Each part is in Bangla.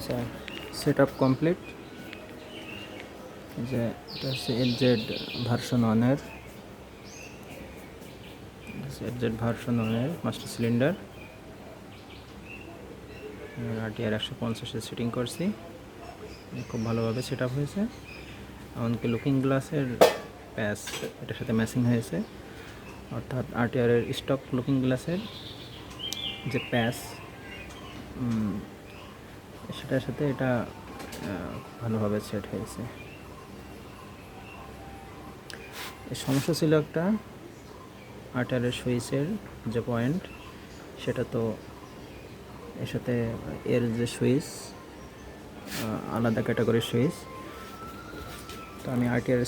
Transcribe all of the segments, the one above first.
আচ্ছা, সেট আপ কমপ্লিট। যে এটা হচ্ছে এলজেড ভার্সন 1-এর মাস্টার সিলিন্ডার RTR 150 সেটিং করছি, খুব ভালোভাবে সেট আপ হয়েছে। এমনকি লুকিং গ্লাসের প্যাচ এটার সাথে ম্যাচিং হয়েছে, অর্থাৎ RTR-এর স্টক লুকিং গ্লাসের যে প্যাচ সেটার সাথে এটা ভালোভাবে সেট হয়েছে। এর সমস্যা ছিল একটা RTR-এর সুইচের যে পয়েন্ট, সেটা তো এর সাথে এর যে সুইচ আলাদা ক্যাটাগরির সুইচ। তো আমি RTR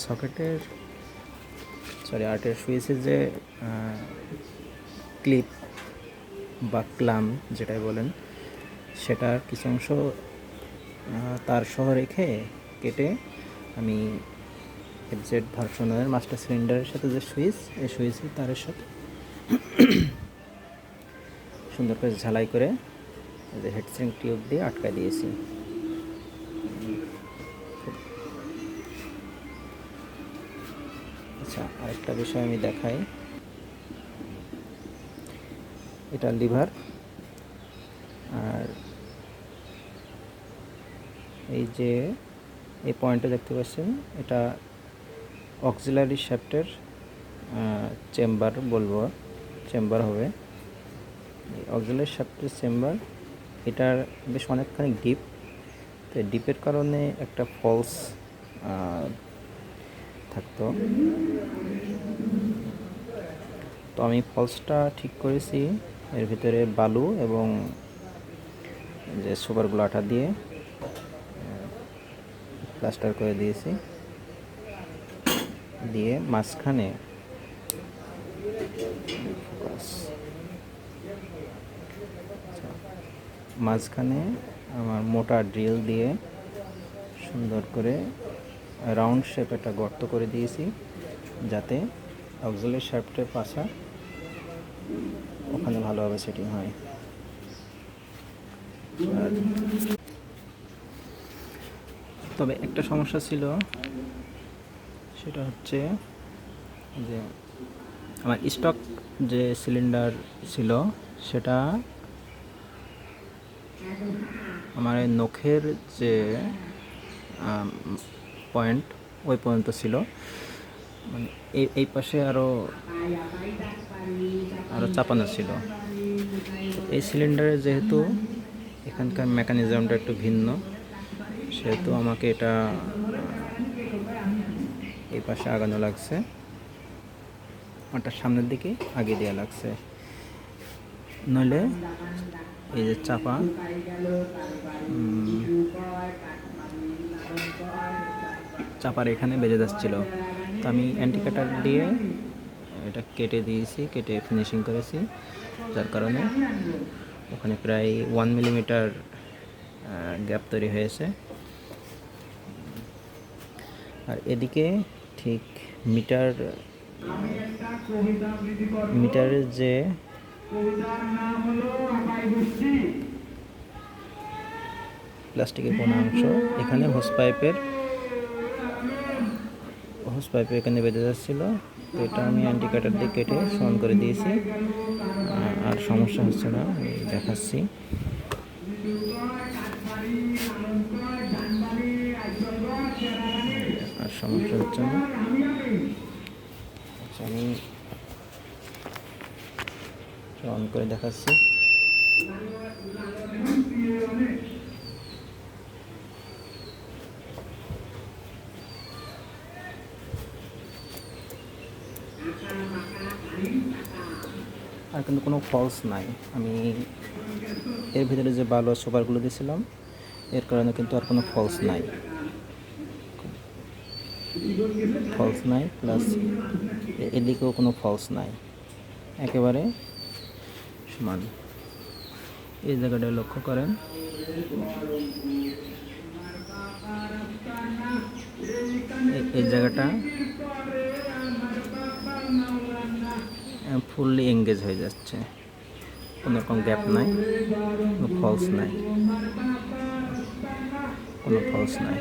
সুইচের যে ক্লিপ বা ক্লাম যেটাই বলেন, সেটার কিছু অংশ তার সহ রেখে কেটে আমি এফজেড ভার্সনের মাস্টার সিলিন্ডারের সাথে যে সুইচ, এই সুইচের তারের সাথে সুন্দর করে ঝালাই করে যে হেডসিং টিউব দিয়ে আটকায় দিয়েছি। আচ্ছা, আরেকটা বিষয় আমি দেখাই। এটা লিভার, আর এই যে এই পয়েন্টে দেখতে পাচ্ছেন, এটা অক্সিলারি শ্যাফটের চেম্বার হবে। অক্সিলারি শ্যাফটের চেম্বার, এটার বেশ অনেকখানি ডিপ। তো ডিপের কারণে একটা ফলস থাকতো, তো আমি ফলসটা ঠিক করেছি। এর ভিতরে বালু এবং যে সুপারগুলো আঠা দিয়ে প্লাস্টার করে দিয়েছি, দিয়ে মাঝখানে আমার মোটা ড্রিল দিয়ে সুন্দর করে রাউন্ড শেপ একটা গর্ত করে দিয়েছি, যাতে অক্সিলারি শ্যাফটের পাশা ওখানে ভালোভাবে সেটিং হয়। তবে একটা সমস্যা ছিল, সেটা হচ্ছে যে আমার স্টক যে সিলিন্ডার ছিল, সেটা আমার নখের যে পয়েন্ট ওই পর্যন্ত ছিল, মানে এই পাশে আরও চাপানো ছিল। এই সিলিন্ডারে যেহেতু এখানকার মেকানিজমটা একটু ভিন্ন, সেহেতু আমাকে এটা এই পাশে আগানো লাগছে, ওটা সামনের দিকে আগে দেওয়া লাগছে, নইলে এই যে চাপার এখানে বেজে যাচ্ছিল। তো আমি অ্যান্টি কাটার দিয়ে এটা কেটে ফিনিশিং করেছি, যার কারণে ওখানে প্রায় 1 মিলিমিটার গ্যাপ তৈরি হয়েছে। আর এদিকে ঠিক মিটারের যে প্লাস্টিকের কোন অংশ, এখানে হোস পাইপে এখানে বেঁধে যাচ্ছিল, তো এটা আমি অ্যান্টি কাটার দিয়ে কেটে সমান করে দিয়েছি। আর সমস্যা হচ্ছে না, আমি দেখাচ্ছি। আর সমস্যা হচ্ছে না। আচ্ছা, আমি অন করে দেখাচ্ছি। আর কিন্তু কোনো ফলস নাই। আমি এর ভিতরে যে বালু সুপারগুলো দিয়েছিলাম, এর কারণে কিন্তু আর কোনো ফলস নাই, প্লাস এদিকেও কোনো ফলস নাই, একেবারে সমান। এই জায়গাটা লক্ষ্য করেন, এই জায়গাটা ফুললি এঙ্গেজ হয়ে যাচ্ছে, কোনো রকম গ্যাপ নাই, কোনো ফলস নাই। কোনো ফলস নাই।